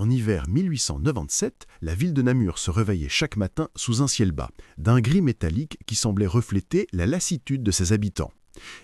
En hiver 1897, la ville de Namur se réveillait chaque matin sous un ciel bas, d'un gris métallique qui semblait refléter la lassitude de ses habitants.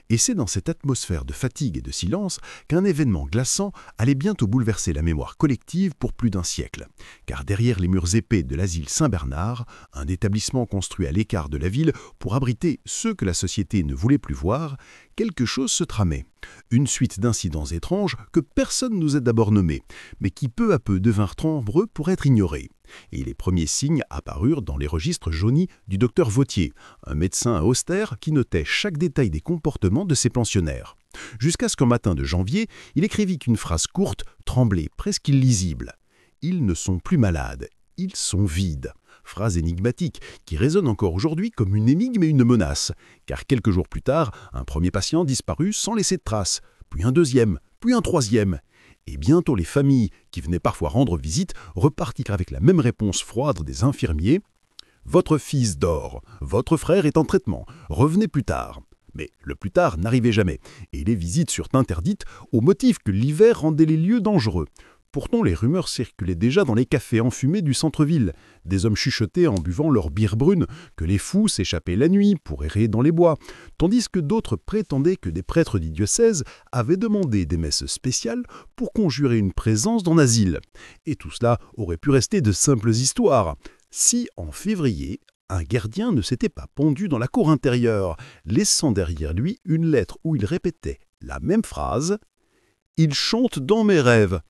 Et c'est dans cette atmosphère de fatigue et de silence qu'un événement glaçant allait bientôt bouleverser la mémoire collective pour plus d'un siècle. Car derrière les murs épais de l'asile Saint-Bernard, un établissement construit à l'écart de la ville pour abriter ceux que la société ne voulait plus voir, quelque chose se tramait. Une suite d'incidents étranges que personne n'osait d'abord nommer, mais qui peu à peu devinrent trop nombreux pour être ignorés. Et les premiers signes apparurent dans les registres jaunis du docteur Vautier, un médecin austère qui notait chaque détail des comportements de ses pensionnaires. Jusqu'à ce qu'un matin de janvier, il écrivit qu'une phrase courte tremblait, presque illisible. « Ils ne sont plus malades, ils sont vides ». Phrase énigmatique qui résonne encore aujourd'hui comme une énigme et une menace, car quelques jours plus tard, un premier patient disparut sans laisser de traces, puis un deuxième, puis un troisième. Et bientôt les familles, qui venaient parfois rendre visite, repartirent avec la même réponse froide des infirmiers. « Votre fils dort, votre frère est en traitement, revenez plus tard ». Mais le plus tard n'arrivait jamais, et les visites furent interdites au motif que l'hiver rendait les lieux dangereux. Pourtant, les rumeurs circulaient déjà dans les cafés enfumés du centre-ville. Des hommes chuchotaient en buvant leur bière brune que les fous s'échappaient la nuit pour errer dans les bois, tandis que d'autres prétendaient que des prêtres du diocèse avaient demandé des messes spéciales pour conjurer une présence dans l'asile. Et tout cela aurait pu rester de simples histoires. Si, en février, un gardien ne s'était pas pendu dans la cour intérieure, laissant derrière lui une lettre où il répétait la même phrase « Il chante dans mes rêves ».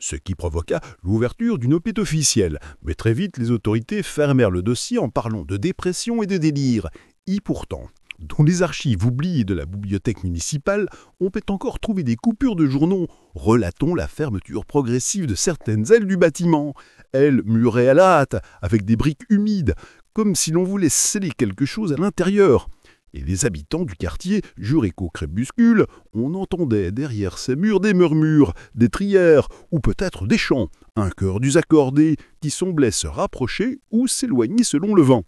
Ce qui provoqua l'ouverture d'une enquête officielle. Mais très vite, les autorités fermèrent le dossier en parlant de dépression et de délire. Et pourtant, dans les archives oubliées de la bibliothèque municipale, on peut encore trouver des coupures de journaux relatant la fermeture progressive de certaines ailes du bâtiment. Ailes murées à la hâte, avec des briques humides, comme si l'on voulait sceller quelque chose à l'intérieur. Et les habitants du quartier juraient qu'au crépuscule, on entendait derrière ces murs des murmures, des trières ou peut-être des chants, un chœur désaccordé qui semblait se rapprocher ou s'éloigner selon le vent.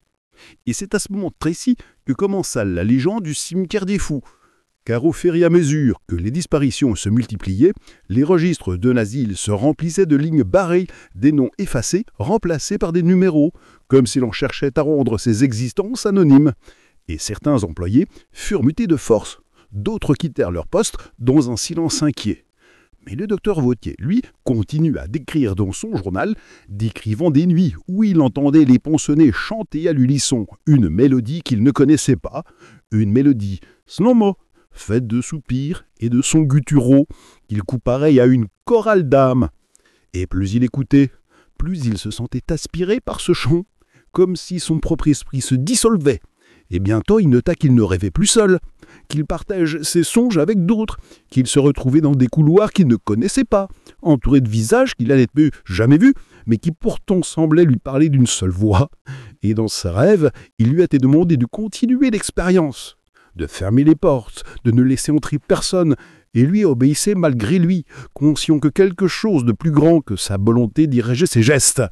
Et c'est à ce moment précis que commença la légende du cimetière des fous. Car au fur et à mesure que les disparitions se multipliaient, les registres d'un asile se remplissaient de lignes barrées, des noms effacés, remplacés par des numéros, comme si l'on cherchait à rendre ces existences anonymes. Et certains employés furent mutés de force. D'autres quittèrent leur poste dans un silence inquiet. Mais le docteur Vautier, lui, continue à décrire dans son journal, décrivant des nuits où il entendait les pensionnés chanter à l'unisson une mélodie qu'il ne connaissait pas, une mélodie slow-mo, faite de soupirs et de sons gutturaux, qu'il coupe pareil à une chorale d'âme. Et plus il écoutait, plus il se sentait aspiré par ce chant, comme si son propre esprit se dissolvait. Et bientôt, il nota qu'il ne rêvait plus seul, qu'il partage ses songes avec d'autres, qu'il se retrouvait dans des couloirs qu'il ne connaissait pas, entouré de visages qu'il n'avait jamais vus, mais qui pourtant semblaient lui parler d'une seule voix. Et dans ses rêves, il lui a été demandé de continuer l'expérience, de fermer les portes, de ne laisser entrer personne, et lui obéissait malgré lui, conscient que quelque chose de plus grand que sa volonté dirigeait ses gestes.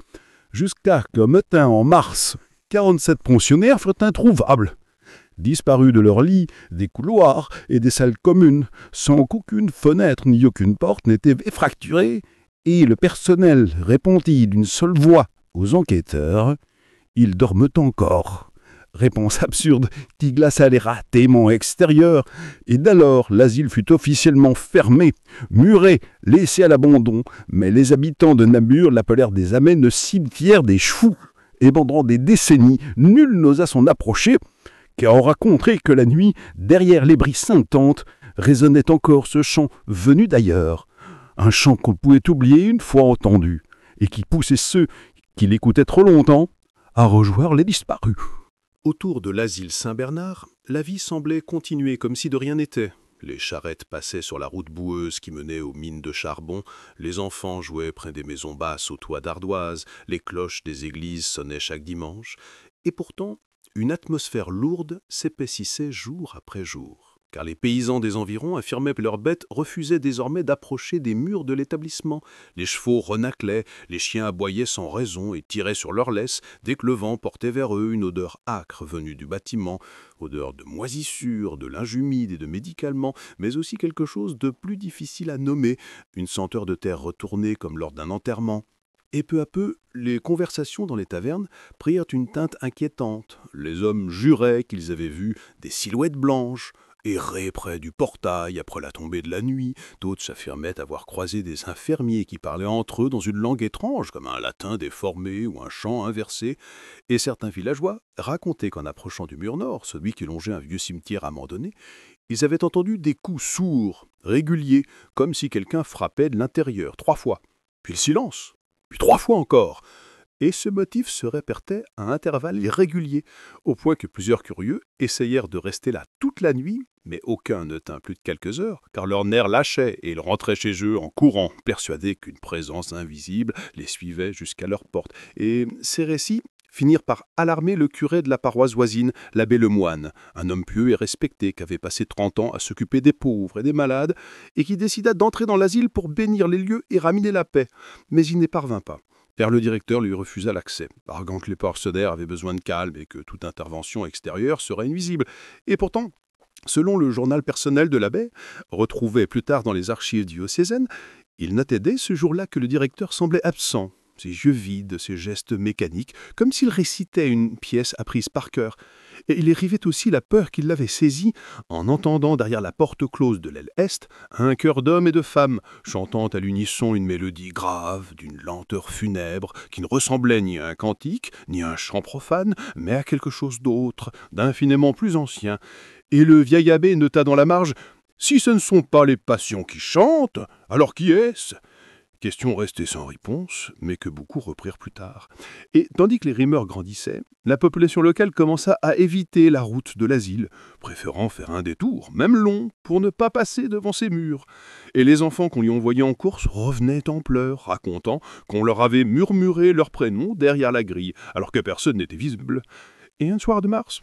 Jusqu'à qu'un matin en mars, 47 pensionnaires furent introuvables, disparus de leurs lits, des couloirs et des salles communes, sans qu'aucune fenêtre ni aucune porte n'était fracturée, et le personnel répondit d'une seule voix aux enquêteurs « Ils dorment encore ». Réponse absurde qui glaça les ratéments extérieurs, et d'alors l'asile fut officiellement fermé, muré, laissé à l'abandon, mais les habitants de Namur l'appelèrent désormais le cimetière des fous. Et pendant des décennies, nul n'osa s'en approcher, car on raconterait que la nuit, derrière les bris scintants, résonnait encore ce chant venu d'ailleurs. Un chant qu'on pouvait oublier une fois entendu, et qui poussait ceux qui l'écoutaient trop longtemps à rejoindre les disparus. Autour de l'asile Saint-Bernard, la vie semblait continuer comme si de rien n'était. Les charrettes passaient sur la route boueuse qui menait aux mines de charbon, les enfants jouaient près des maisons basses aux toits d'ardoise, les cloches des églises sonnaient chaque dimanche, et pourtant, une atmosphère lourde s'épaississait jour après jour. Car les paysans des environs affirmaient que leurs bêtes refusaient désormais d'approcher des murs de l'établissement. Les chevaux renaclaient, les chiens aboyaient sans raison et tiraient sur leurs laisses dès que le vent portait vers eux une odeur âcre venue du bâtiment, odeur de moisissure, de linge humide et de médicaments, mais aussi quelque chose de plus difficile à nommer, une senteur de terre retournée comme lors d'un enterrement. Et peu à peu, les conversations dans les tavernes prirent une teinte inquiétante. Les hommes juraient qu'ils avaient vu des silhouettes blanches errer près du portail après la tombée de la nuit. D'autres s'affirmaient avoir croisé des infirmiers qui parlaient entre eux dans une langue étrange, comme un latin déformé ou un chant inversé. Et certains villageois racontaient qu'en approchant du mur nord, celui qui longeait un vieux cimetière abandonné, ils avaient entendu des coups sourds, réguliers, comme si quelqu'un frappait de l'intérieur, 3 fois. Puis le silence. Puis 3 fois encore. Et ce motif se répétait à intervalles irréguliers, au point que plusieurs curieux essayèrent de rester là toute la nuit, mais aucun ne tint plus de quelques heures, car leurs nerfs lâchaient et ils rentraient chez eux en courant, persuadés qu'une présence invisible les suivait jusqu'à leur porte. Et ces récits finirent par alarmer le curé de la paroisse voisine, l'abbé Lemoine, un homme pieux et respecté qui avait passé 30 ans à s'occuper des pauvres et des malades, et qui décida d'entrer dans l'asile pour bénir les lieux et ramener la paix. Mais il n'y parvint pas, car le directeur lui refusa l'accès, arguant que les pensionnaires avaient besoin de calme et que toute intervention extérieure serait nuisible. Et pourtant, selon le journal personnel de l'abbé, retrouvé plus tard dans les archives diocésaines, il notait dès ce jour-là que le directeur semblait absent, ses yeux vides, ses gestes mécaniques, comme s'il récitait une pièce apprise par cœur. Et il écrivait aussi la peur qui l'avait saisi en entendant derrière la porte close de l'aile est un chœur d'hommes et de femmes chantant à l'unisson une mélodie grave, d'une lenteur funèbre, qui ne ressemblait ni à un cantique, ni à un chant profane, mais à quelque chose d'autre, d'infiniment plus ancien. Et le vieil abbé nota dans la marge « Si ce ne sont pas les passions qui chantent, alors qui est-ce » Question restée sans réponse, mais que beaucoup reprirent plus tard. Et tandis que les rumeurs grandissaient, la population locale commença à éviter la route de l'asile, préférant faire un détour, même long, pour ne pas passer devant ses murs. Et les enfants qu'on lui envoyait en course revenaient en pleurs, racontant qu'on leur avait murmuré leur prénom derrière la grille, alors que personne n'était visible. Et un soir de mars,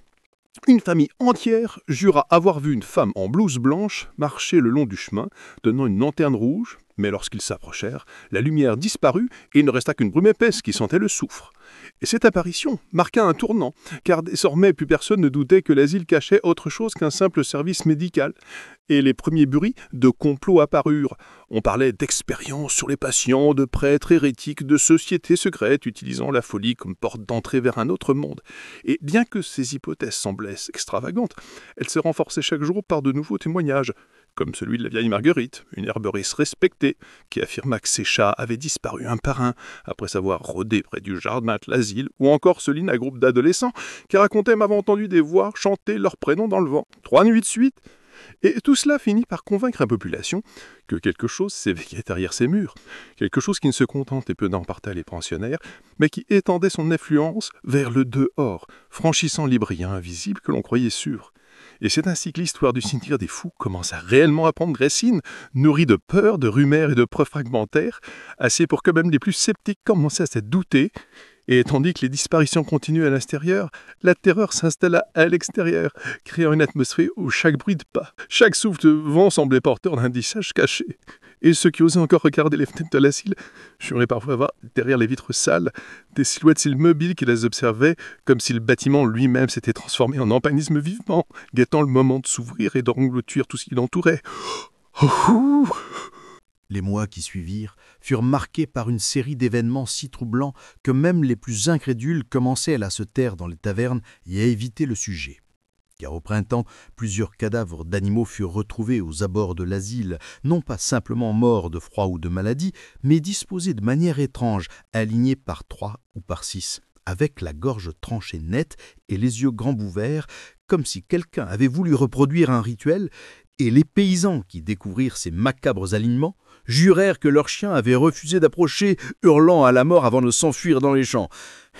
une famille entière jura avoir vu une femme en blouse blanche marcher le long du chemin, tenant une lanterne rouge, mais lorsqu'ils s'approchèrent, la lumière disparut et il ne resta qu'une brume épaisse qui sentait le soufre. Et cette apparition marqua un tournant, car désormais plus personne ne doutait que l'asile cachait autre chose qu'un simple service médical. Et les premiers bruits de complot apparurent. On parlait d'expériences sur les patients, de prêtres hérétiques, de sociétés secrètes utilisant la folie comme porte d'entrée vers un autre monde. Et bien que ces hypothèses semblaient extravagantes, elles se renforçaient chaque jour par de nouveaux témoignages, comme celui de la vieille Marguerite, une herboriste respectée, qui affirma que ses chats avaient disparu un par un après s'avoir rôdé près du jardin de l'asile, ou encore celui d'un groupe d'adolescents qui racontait m'avoir entendu des voix chanter leurs prénoms dans le vent, 3 nuits de suite. Et tout cela finit par convaincre la population que quelque chose s'éveillait derrière ces murs, quelque chose qui ne se contentait peu d'emporter les pensionnaires, mais qui étendait son influence vers le dehors, franchissant les brillants invisibles que l'on croyait sûrs. Et c'est ainsi que l'histoire du cimetière des fous commença réellement à prendre racine, nourrie de peurs, de rumeurs et de preuves fragmentaires, assez pour que même les plus sceptiques commençaient à se douter. Et tandis que les disparitions continuaient à l'extérieur, la terreur s'installa à l'extérieur, créant une atmosphère où chaque bruit de pas, chaque souffle de vent semblait porteur d'un visage caché. Et ceux qui osaient encore regarder les fenêtres de l'asile juraient parfois voir, derrière les vitres sales, des silhouettes immobiles qui les observaient, comme si le bâtiment lui-même s'était transformé en empanisme vivant, guettant le moment de s'ouvrir et d'engloutir tout ce qui l'entourait. Les mois qui suivirent furent marqués par une série d'événements si troublants que même les plus incrédules commençaient à se taire dans les tavernes et à éviter le sujet. Car au printemps, plusieurs cadavres d'animaux furent retrouvés aux abords de l'asile, non pas simplement morts de froid ou de maladie, mais disposés de manière étrange, alignés par 3 ou par 6, avec la gorge tranchée nette et les yeux grands ouverts, comme si quelqu'un avait voulu reproduire un rituel, et les paysans qui découvrirent ces macabres alignements jurèrent que leurs chiens avaient refusé d'approcher, hurlant à la mort avant de s'enfuir dans les champs.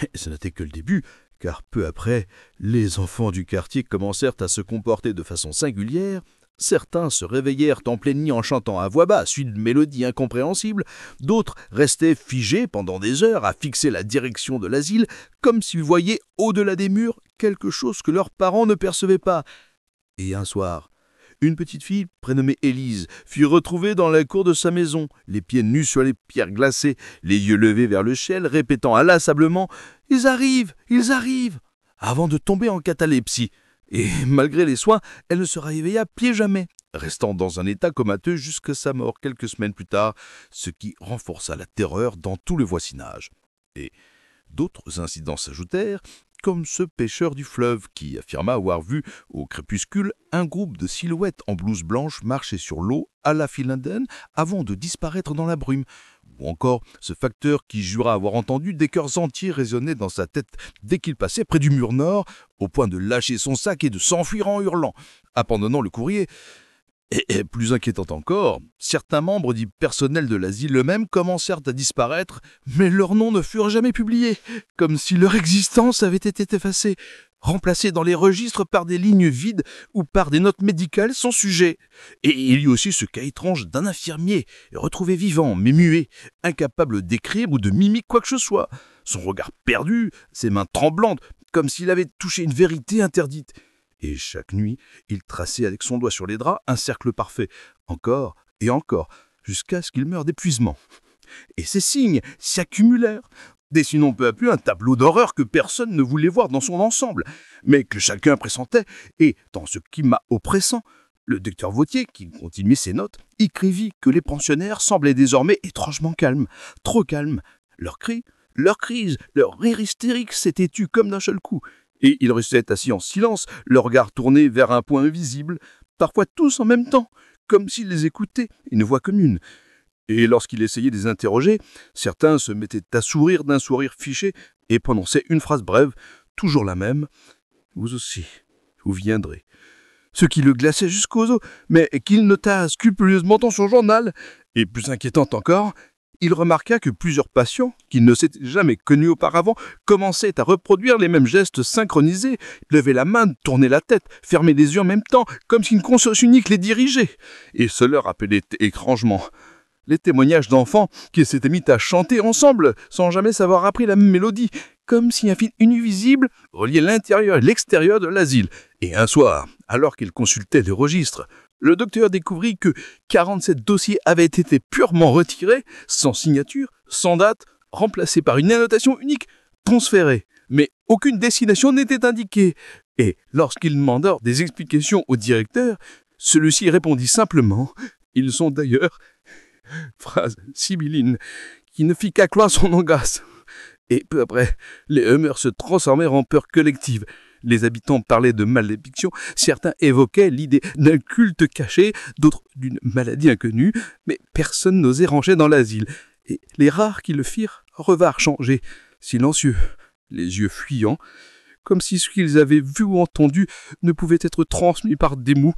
Et ce n'était que le début, car peu après, les enfants du quartier commencèrent à se comporter de façon singulière. Certains se réveillèrent en pleine nuit en chantant à voix basse une mélodie incompréhensible, d'autres restaient figés pendant des heures à fixer la direction de l'asile, comme s'ils voyaient au-delà des murs quelque chose que leurs parents ne percevaient pas. Et un soir, une petite fille, prénommée Élise, fut retrouvée dans la cour de sa maison, les pieds nus sur les pierres glacées, les yeux levés vers le ciel, répétant inlassablement « Ils arrivent, avant de tomber en catalepsie. Et malgré les soins, elle ne se réveilla plus jamais. restant dans un état comateux jusqu'à sa mort quelques semaines plus tard, ce qui renforça la terreur dans tout le voisinage. Et d'autres incidents s'ajoutèrent, comme ce pêcheur du fleuve qui affirma avoir vu, au crépuscule, un groupe de silhouettes en blouse blanche marcher sur l'eau à la file indienne avant de disparaître dans la brume. Ou encore ce facteur qui jura avoir entendu des chœurs entiers résonner dans sa tête dès qu'il passait près du mur nord, au point de lâcher son sac et de s'enfuir en hurlant, abandonnant le courrier. Et plus inquiétant encore, certains membres du personnel de l'asile eux-mêmes commencèrent à disparaître, mais leurs noms ne furent jamais publiés, comme si leur existence avait été effacée, remplacée dans les registres par des lignes vides ou par des notes médicales sans sujet. Et il y eut aussi ce cas étrange d'un infirmier, retrouvé vivant mais muet, incapable d'écrire ou de mimiquer quoi que ce soit, son regard perdu, ses mains tremblantes, comme s'il avait touché une vérité interdite. Et chaque nuit, il traçait avec son doigt sur les draps un cercle parfait, encore et encore, jusqu'à ce qu'il meure d'épuisement. Et ces signes s'accumulèrent, dessinant peu à peu un tableau d'horreur que personne ne voulait voir dans son ensemble, mais que chacun pressentait, et, dans ce climat oppressant, le docteur Vautier, qui continuait ses notes, écrivit que les pensionnaires semblaient désormais étrangement calmes, trop calmes. Leurs cris, leurs crises, leurs rires hystériques s'étaient tus comme d'un seul coup, et ils restaient assis en silence, leur regard tourné vers un point invisible, parfois tous en même temps, comme s'ils les écoutaient, une voix commune. Et lorsqu'il essayait de les interroger, certains se mettaient à sourire d'un sourire fiché et prononçaient une phrase brève, toujours la même, « Vous aussi, vous viendrez ». Ce qui le glaçait jusqu'aux os, mais qu'il nota scrupuleusement dans son journal. Et plus inquiétant encore, il remarqua que plusieurs patients, qu'il ne s'était jamais connus auparavant, commençaient à reproduire les mêmes gestes synchronisés, lever la main, tourner la tête, fermer les yeux en même temps, comme si une conscience unique les dirigeait. Et cela rappelait étrangement les témoignages d'enfants qui s'étaient mis à chanter ensemble, sans jamais savoir appris la même mélodie, comme si un fil invisible reliait l'intérieur et l'extérieur de l'asile. Et un soir, alors qu'il consultait les registres, le docteur découvrit que 47 dossiers avaient été purement retirés, sans signature, sans date, remplacés par une annotation unique, transférée. Mais aucune destination n'était indiquée. Et lorsqu'il demanda des explications au directeur, celui-ci répondit simplement « Ils sont d'ailleurs », phrase sibylline qui ne fit qu'accroître son angoisse. Et peu après, les humeurs se transformèrent en peur collective. Les habitants parlaient de malédiction, certains évoquaient l'idée d'un culte caché, d'autres d'une maladie inconnue, mais personne n'osait rentrer dans l'asile. Et les rares qui le firent revinrent changés, silencieux, les yeux fuyants, comme si ce qu'ils avaient vu ou entendu ne pouvait être transmis par des mots.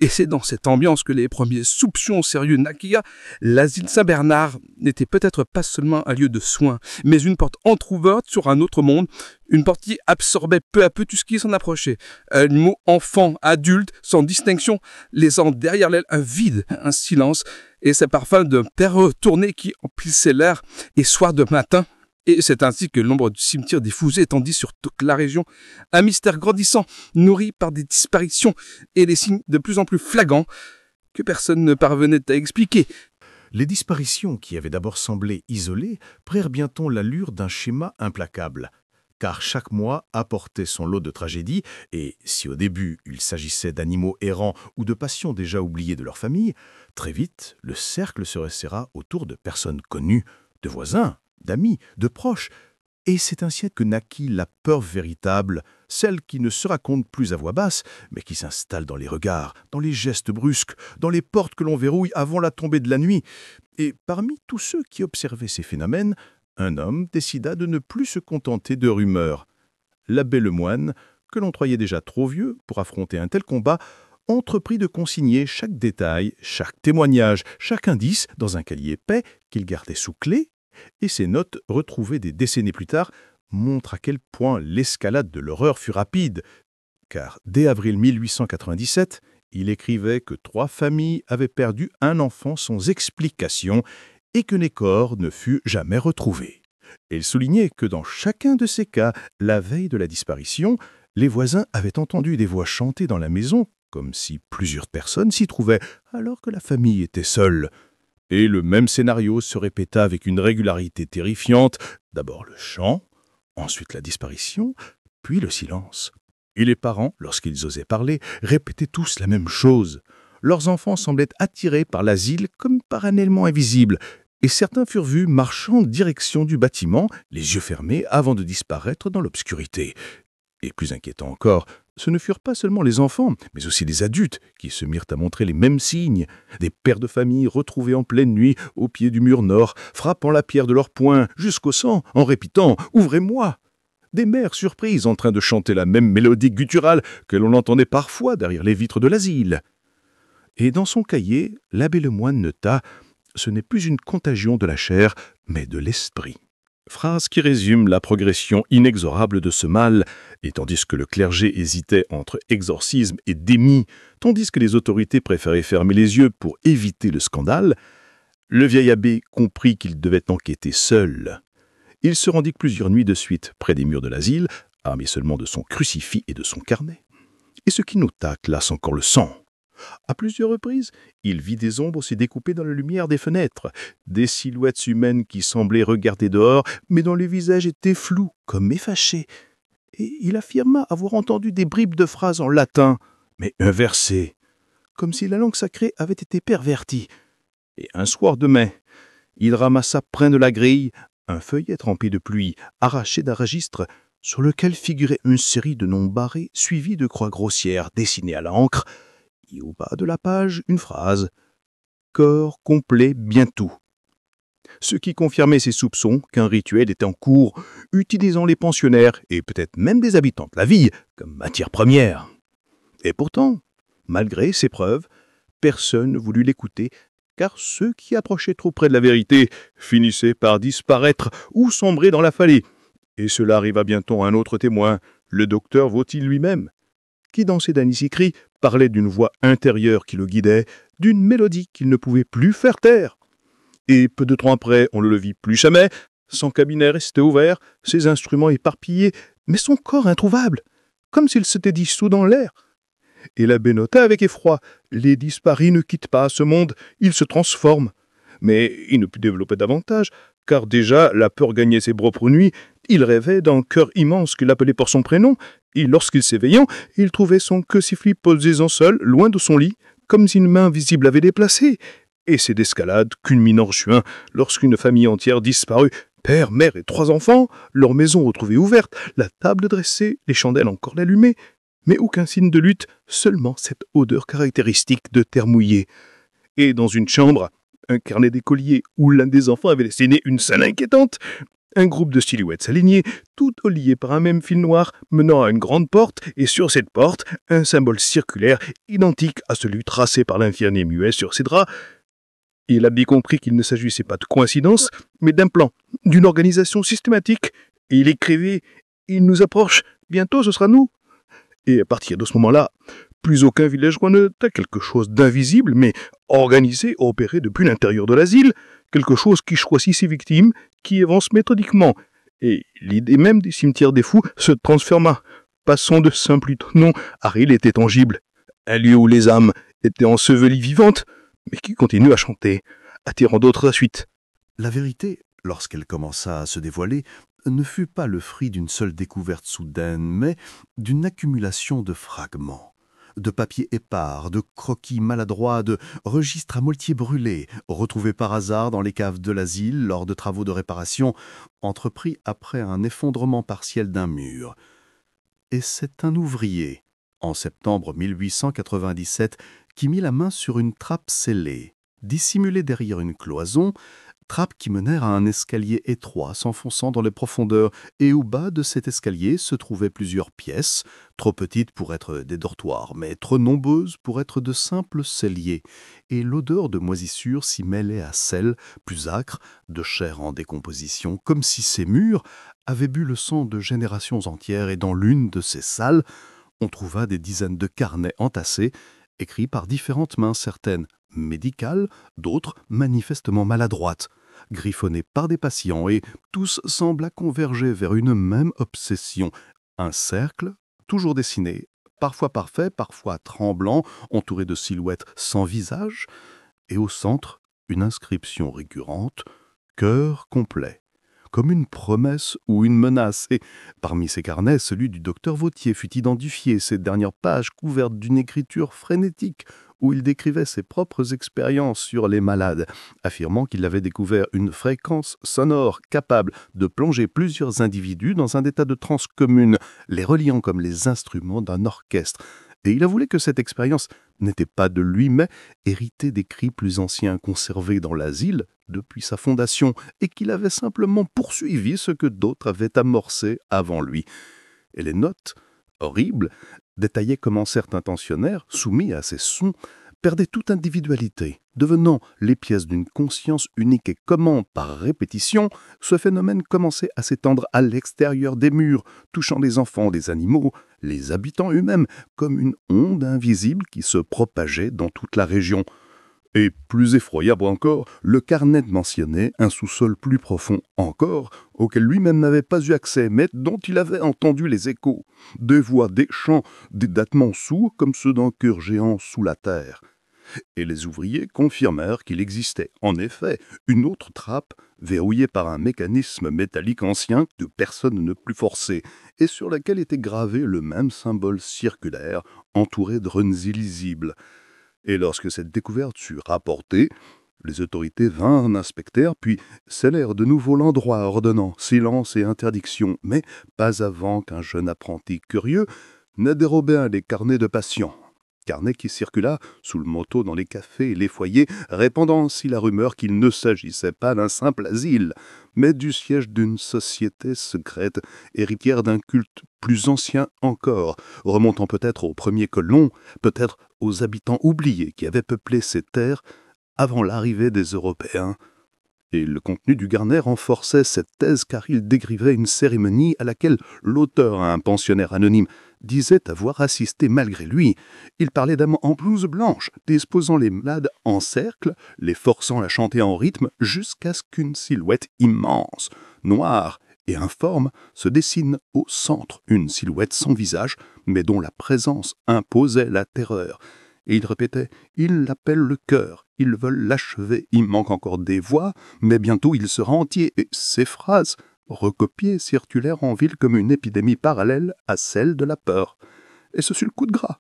Et c'est dans cette ambiance que les premiers soupçons sérieux naquirent. L'asile Saint-Bernard n'était peut-être pas seulement un lieu de soins, mais une porte entrouverte sur un autre monde, une porte qui absorbait peu à peu tout ce qui s'en approchait. Animaux, enfants, adultes, sans distinction, laissant derrière elle un vide, un silence, et ce parfum d'un terreur tourné qui emplissait l'air, et soir de matin. Et c'est ainsi que l'ombre du cimetière des fusées étendit sur toute la région, un mystère grandissant, nourri par des disparitions et des signes de plus en plus flagrants que personne ne parvenait à expliquer. Les disparitions, qui avaient d'abord semblé isolées, prirent bientôt l'allure d'un schéma implacable. Car chaque mois apportait son lot de tragédies, et si au début il s'agissait d'animaux errants ou de patients déjà oubliés de leur famille, très vite le cercle se resserra autour de personnes connues, de voisins, d'amis, de proches, et c'est ainsi que naquit la peur véritable, celle qui ne se raconte plus à voix basse, mais qui s'installe dans les regards, dans les gestes brusques, dans les portes que l'on verrouille avant la tombée de la nuit. Et parmi tous ceux qui observaient ces phénomènes, un homme décida de ne plus se contenter de rumeurs. L'abbé Lemoine, que l'on croyait déjà trop vieux pour affronter un tel combat, entreprit de consigner chaque détail, chaque témoignage, chaque indice dans un cahier épais qu'il gardait sous clé, et ces notes, retrouvées des décennies plus tard, montrent à quel point l'escalade de l'horreur fut rapide, car dès avril 1897, il écrivait que 3 familles avaient perdu un enfant sans explication et que les corps ne furent jamais retrouvés. Et il soulignait que dans chacun de ces cas, la veille de la disparition, les voisins avaient entendu des voix chanter dans la maison, comme si plusieurs personnes s'y trouvaient, alors que la famille était seule. Et le même scénario se répéta avec une régularité terrifiante, d'abord le chant, ensuite la disparition, puis le silence. Et les parents, lorsqu'ils osaient parler, répétaient tous la même chose. leurs enfants semblaient attirés par l'asile comme par un élément invisible, et certains furent vus marchant en direction du bâtiment, les yeux fermés avant de disparaître dans l'obscurité. Et plus inquiétant encore, ce ne furent pas seulement les enfants, mais aussi les adultes qui se mirent à montrer les mêmes signes. Des pères de famille retrouvés en pleine nuit au pied du mur nord, frappant la pierre de leurs poings jusqu'au sang, en répétant « Ouvrez-moi !» Des mères surprises en train de chanter la même mélodie gutturale que l'on entendait parfois derrière les vitres de l'asile. Et dans son cahier, l'abbé Lemoine nota « Ce n'est plus une contagion de la chair, mais de l'esprit ». Phrase qui résume la progression inexorable de ce mal, et tandis que le clergé hésitait entre exorcisme et démie, tandis que les autorités préféraient fermer les yeux pour éviter le scandale, le vieil abbé comprit qu'il devait enquêter seul. Il se rendit plusieurs nuits de suite près des murs de l'asile, armé seulement de son crucifix et de son carnet. Et ce qui nota glace encore le sang. À plusieurs reprises, il vit des ombres se découper dans la lumière des fenêtres, des silhouettes humaines qui semblaient regarder dehors, mais dont les visages étaient flous, comme effacés. Et il affirma avoir entendu des bribes de phrases en latin, mais inversées, comme si la langue sacrée avait été pervertie. Et un soir de mai, il ramassa près de la grille un feuillet trempé de pluie, arraché d'un registre, sur lequel figurait une série de noms barrés suivis de croix grossières dessinées à l'encre, et au bas de la page, une phrase « Corps complet bientôt ». Ce qui confirmait ses soupçons qu'un rituel était en cours, utilisant les pensionnaires et peut-être même des habitants de la ville comme matière première. Et pourtant, malgré ces preuves, personne ne voulut l'écouter, car ceux qui approchaient trop près de la vérité finissaient par disparaître ou sombrer dans la fallée. Et cela arriva bientôt à un autre témoin, le docteur Vautille lui-même, qui dans ses derniers écrits parlait d'une voix intérieure qui le guidait, d'une mélodie qu'il ne pouvait plus faire taire. Et peu de temps après, on ne le vit plus jamais, son cabinet restait ouvert, ses instruments éparpillés, mais son corps introuvable, comme s'il s'était dissous dans l'air. Et l'abbé nota avec effroi, les disparus ne quittent pas ce monde, ils se transforment. Mais il ne put développer davantage, car déjà la peur gagnait ses propres nuits, il rêvait d'un cœur immense qu'il appelait par son prénom, et lorsqu'il s'éveillant, il trouvait son crucifix posé en sol, loin de son lit, comme si une main invisible l'avait déplacé. Et c'est d'escalade culminant en juin, lorsqu'une famille entière disparut, père, mère et 3 enfants, leur maison retrouvée ouverte, la table dressée, les chandelles encore allumées, mais aucun signe de lutte, seulement cette odeur caractéristique de terre mouillée. Et dans une chambre, un carnet d'écolier où l'un des enfants avait dessiné une scène inquiétante, un groupe de silhouettes s'alignaient, toutes liées par un même fil noir menant à une grande porte, et sur cette porte, un symbole circulaire identique à celui tracé par l'infirmier muet sur ses draps. Il a bien compris qu'il ne s'agissait pas de coïncidence, mais d'un plan, d'une organisation systématique. Et il écrivait « Il nous approche, bientôt ce sera nous ». Et à partir de ce moment-là, plus aucun villageois ne nota quelque chose d'invisible, mais organisé, opéré depuis l'intérieur de l'asile, quelque chose qui choisit ses victimes, qui avance méthodiquement. Et l'idée même du cimetière des fous se transforma, passant de simple nom à réalité tangible. Un lieu où les âmes étaient ensevelies vivantes, mais qui continue à chanter, attirant d'autres à suite. La vérité, lorsqu'elle commença à se dévoiler, ne fut pas le fruit d'une seule découverte soudaine, mais d'une accumulation de fragments, de papiers épars, de croquis maladroits, de registres à moitié brûlés, retrouvés par hasard dans les caves de l'asile lors de travaux de réparation, entrepris après un effondrement partiel d'un mur. Et c'est un ouvrier, en septembre 1897, qui mit la main sur une trappe scellée, dissimulée derrière une cloison, trappe qui menait à un escalier étroit s'enfonçant dans les profondeurs, et au bas de cet escalier se trouvaient plusieurs pièces, trop petites pour être des dortoirs, mais trop nombreuses pour être de simples celliers, et l'odeur de moisissure s'y mêlait à celle, plus âcre, de chair en décomposition, comme si ces murs avaient bu le sang de générations entières, et dans l'une de ces salles, on trouva des dizaines de carnets entassés, écrits par différentes mains, certaines médicales, d'autres manifestement maladroites, griffonnés par des patients, et tous semblaient converger vers une même obsession, un cercle, toujours dessiné, parfois parfait, parfois tremblant, entouré de silhouettes sans visage, et au centre, une inscription récurrente, « Cœur complet ». comme une promesse ou une menace. Et parmi ces carnets, celui du docteur Vautier fut identifié, ces dernières pages couvertes d'une écriture frénétique, où il décrivait ses propres expériences sur les malades, affirmant qu'il avait découvert une fréquence sonore capable de plonger plusieurs individus dans un état de transe commune, les reliant comme les instruments d'un orchestre. Et il avouait que cette expérience n'était pas de lui, mais héritée d'écrits plus anciens conservés dans l'asile depuis sa fondation, et qu'il avait simplement poursuivi ce que d'autres avaient amorcé avant lui. Et les notes, horribles, détaillaient comment certains tensionnaires, soumis à ces sons, perdaient toute individualité, devenant les pièces d'une conscience unique, et comment, par répétition, ce phénomène commençait à s'étendre à l'extérieur des murs, touchant les enfants, les animaux, les habitants eux-mêmes, comme une onde invisible qui se propageait dans toute la région. Et plus effroyable encore, le carnet mentionnait un sous-sol plus profond encore, auquel lui-même n'avait pas eu accès, mais dont il avait entendu les échos, des voix, des chants, des battements sourds comme ceux d'un cœur géant sous la terre. Et les ouvriers confirmèrent qu'il existait, en effet, une autre trappe, verrouillée par un mécanisme métallique ancien que personne ne put forcer, et sur laquelle était gravé le même symbole circulaire, entouré de runes illisibles. Et lorsque cette découverte fut rapportée, les autorités vinrent, inspectèrent, puis scellèrent de nouveau l'endroit, ordonnant silence et interdiction, mais pas avant qu'un jeune apprenti curieux n'ait dérobé un des carnets de patients. Carnet qui circula sous le manteau dans les cafés et les foyers, répandant ainsi la rumeur qu'il ne s'agissait pas d'un simple asile, mais du siège d'une société secrète, héritière d'un culte plus ancien encore, remontant peut-être aux premiers colons, peut-être aux habitants oubliés qui avaient peuplé ces terres avant l'arrivée des Européens. Et le contenu du carnet renforçait cette thèse, car il décrivait une cérémonie à laquelle l'auteur, un pensionnaire anonyme, disait avoir assisté malgré lui. Il parlait d'âmes en blouse blanche, disposant les malades en cercle, les forçant à chanter en rythme, jusqu'à ce qu'une silhouette immense, noire et informe, se dessine au centre, une silhouette sans visage, mais dont la présence imposait la terreur. Et il répétait « Ils l'appellent le cœur, ils veulent l'achever, il manque encore des voix, mais bientôt il sera entier. » Et ces phrases, recopiées, circulèrent en ville comme une épidémie parallèle à celle de la peur. Et ce fut le coup de gras.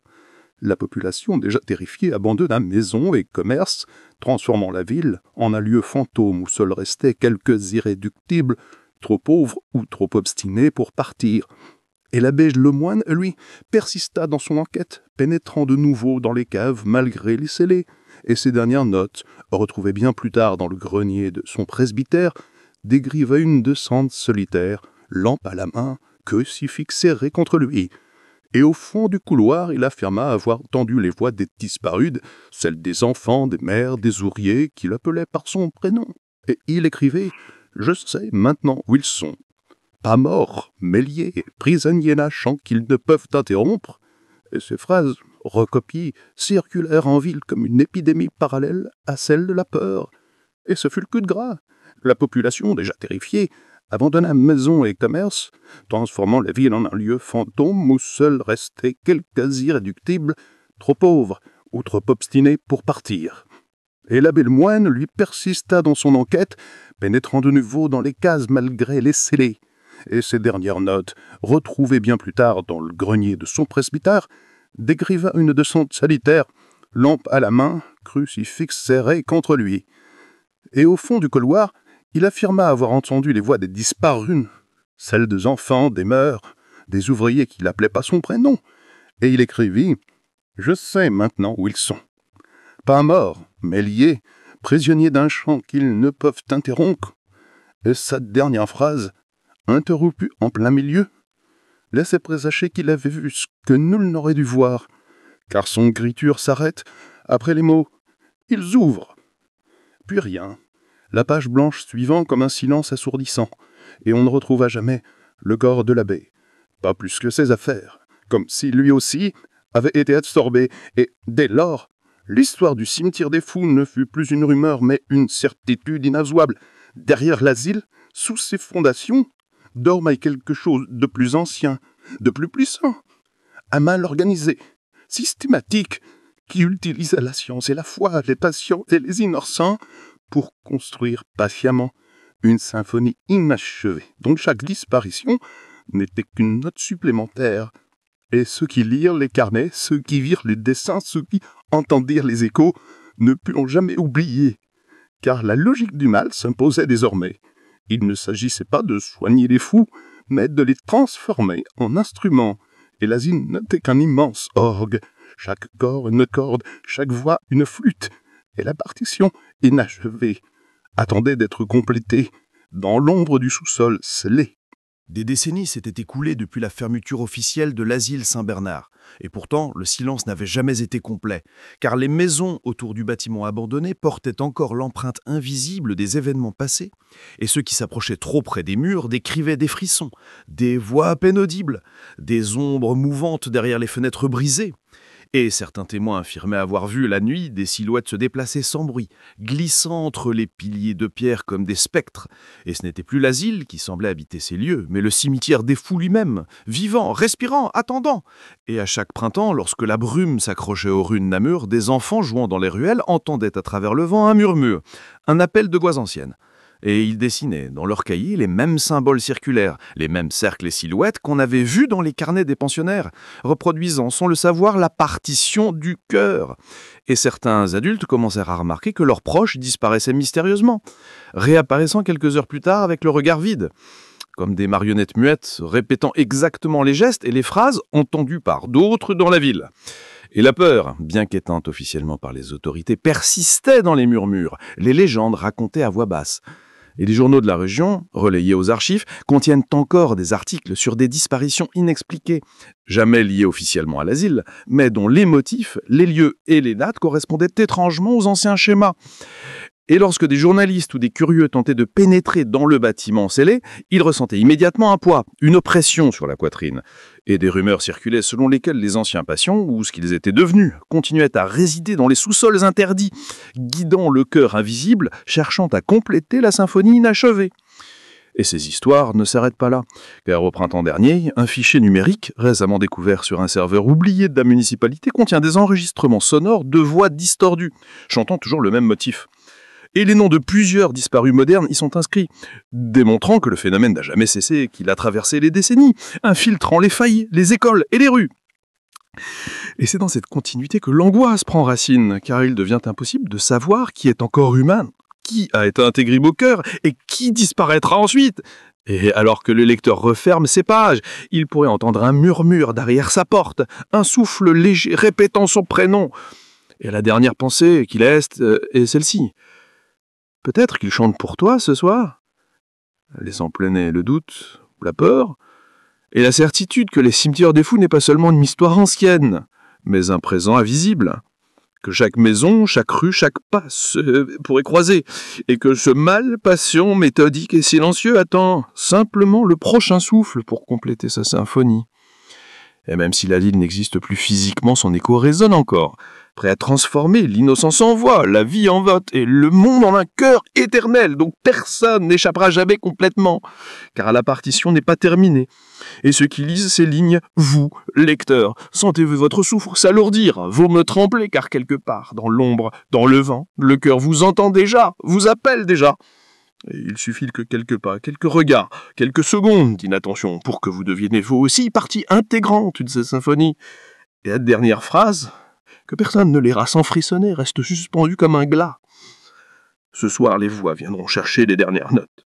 La population, déjà terrifiée, abandonna maisons et commerces, transformant la ville en un lieu fantôme où seuls restaient quelques irréductibles, trop pauvres ou trop obstinés pour partir. Et l'abbé Lemoine, lui, persista dans son enquête, pénétrant de nouveau dans les caves malgré les scellés, et ses dernières notes, retrouvées bien plus tard dans le grenier de son presbytère, décrivaient une descente solitaire, lampe à la main, crucifix serré contre lui. Et au fond du couloir, il affirma avoir entendu les voix des disparus, celles des enfants, des mères, des ouvriers, qui l'appelaient par son prénom. Et il écrivait « Je sais maintenant où ils sont. Pas morts, mais liés, prisonniers lâchant qu'ils ne peuvent interrompre. » Et ces phrases, recopiées, circulèrent en ville comme une épidémie parallèle à celle de la peur. Et ce fut le coup de gras. La population, déjà terrifiée, abandonna maisons et commerces, transformant la ville en un lieu fantôme où seuls restaient quelques irréductibles, trop pauvres ou trop obstinés pour partir. Et l'abbé Lemoine, lui, persista dans son enquête, pénétrant de nouveau dans les cases malgré les scellés. Et ses dernières notes, retrouvées bien plus tard dans le grenier de son presbytère, décrivaient une descente solitaire, lampe à la main, crucifix serré contre lui. Et au fond du couloir, il affirma avoir entendu les voix des disparus, celles des enfants, des mères, des ouvriers qui l'appelaient par son prénom. Et il écrivit « Je sais maintenant où ils sont. Pas morts, mais liés, prisonniers d'un chant qu'ils ne peuvent interrompre. » Et sa dernière phrase, interrompue en plein milieu, laissait présager qu'il avait vu ce que nul n'aurait dû voir, car son écriture s'arrête après les mots « Ils ouvrent ». Puis rien, la page blanche suivant comme un silence assourdissant, et on ne retrouva jamais le corps de l'abbé, pas plus que ses affaires, comme si lui aussi avait été absorbé, et dès lors, l'histoire du cimetière des fous ne fut plus une rumeur, mais une certitude inavouable. Derrière l'asile, sous ses fondations, dormait quelque chose de plus ancien, de plus puissant, à mal organisé, systématique, qui utilisait la science et la foi, les patients et les innocents, pour construire patiemment Une symphonie inachevée, dont chaque disparition n'était qu'une note supplémentaire. Et ceux qui lirent les carnets, ceux qui virent les dessins, ceux qui entendirent les échos, ne purent jamais oublier. Car la logique du mal s'imposait désormais. Il ne s'agissait pas de soigner les fous, mais de les transformer en instruments. Et l'asile n'était qu'un immense orgue. Chaque corps une corde, chaque voix une flûte. Et la partition, inachevée, attendait d'être complétée dans l'ombre du sous-sol scellé. Des décennies s'étaient écoulées depuis la fermeture officielle de l'asile Saint-Bernard. Et pourtant, le silence n'avait jamais été complet, car les maisons autour du bâtiment abandonné portaient encore l'empreinte invisible des événements passés, et ceux qui s'approchaient trop près des murs décrivaient des frissons, des voix à peine audibles, des ombres mouvantes derrière les fenêtres brisées. Et certains témoins affirmaient avoir vu la nuit des silhouettes se déplacer sans bruit, glissant entre les piliers de pierre comme des spectres. Et ce n'était plus l'asile qui semblait habiter ces lieux, mais le cimetière des fous lui-même, vivant, respirant, attendant. Et à chaque printemps, lorsque la brume s'accrochait aux rues de Namur, des enfants jouant dans les ruelles entendaient à travers le vent un murmure, un appel de voix anciennes. Et ils dessinaient dans leurs cahiers les mêmes symboles circulaires, les mêmes cercles et silhouettes qu'on avait vus dans les carnets des pensionnaires, reproduisant sans le savoir la partition du cœur. Et certains adultes commencèrent à remarquer que leurs proches disparaissaient mystérieusement, réapparaissant quelques heures plus tard avec le regard vide, comme des marionnettes muettes répétant exactement les gestes et les phrases entendus par d'autres dans la ville. Et la peur, bien qu'éteinte officiellement par les autorités, persistait dans les murmures, les légendes racontées à voix basse. Et les journaux de la région, relayés aux archives, contiennent encore des articles sur des disparitions inexpliquées, jamais liées officiellement à l'asile, mais dont les motifs, les lieux et les dates correspondaient étrangement aux anciens schémas. Et lorsque des journalistes ou des curieux tentaient de pénétrer dans le bâtiment scellé, ils ressentaient immédiatement un poids, une oppression sur la poitrine. Et des rumeurs circulaient selon lesquelles les anciens patients, ou ce qu'ils étaient devenus, continuaient à résider dans les sous-sols interdits, guidant le cœur invisible, cherchant à compléter la symphonie inachevée. Et ces histoires ne s'arrêtent pas là, car au printemps dernier, un fichier numérique, récemment découvert sur un serveur oublié de la municipalité, contient des enregistrements sonores de voix distordues, chantant toujours le même motif. Et les noms de plusieurs disparus modernes y sont inscrits, démontrant que le phénomène n'a jamais cessé et qu'il a traversé les décennies, infiltrant les failles, les écoles et les rues. Et c'est dans cette continuité que l'angoisse prend racine, car il devient impossible de savoir qui est encore humain, qui a été intégré au cœur et qui disparaîtra ensuite. Et alors que le lecteur referme ses pages, il pourrait entendre un murmure derrière sa porte, un souffle léger répétant son prénom. Et la dernière pensée qu'il est celle-ci. Peut-être qu'il chante pour toi ce soir, laissant planer le doute, la peur, et la certitude que les cimetières des fous n'est pas seulement une histoire ancienne, mais un présent invisible, que chaque maison, chaque rue, chaque pas pourrait croiser, et que ce mal patient, méthodique et silencieux attend simplement le prochain souffle pour compléter sa symphonie. Et même si la ville n'existe plus physiquement, son écho résonne encore, prêt à transformer l'innocence en voix, la vie en vote et le monde en un cœur éternel, dont personne n'échappera jamais complètement, car la partition n'est pas terminée. Et ceux qui lisent ces lignes, vous, lecteurs, sentez-vous votre souffle s'alourdir, vous me tremblez, car quelque part, dans l'ombre, dans le vent, le cœur vous entend déjà, vous appelle déjà. Et il suffit que quelques pas, quelques regards, quelques secondes d'inattention pour que vous deveniez vous aussi partie intégrante de cette symphonie. Et la dernière phrase, que personne ne lira sans frissonner, reste suspendue comme un glas. Ce soir, les voix viendront chercher les dernières notes.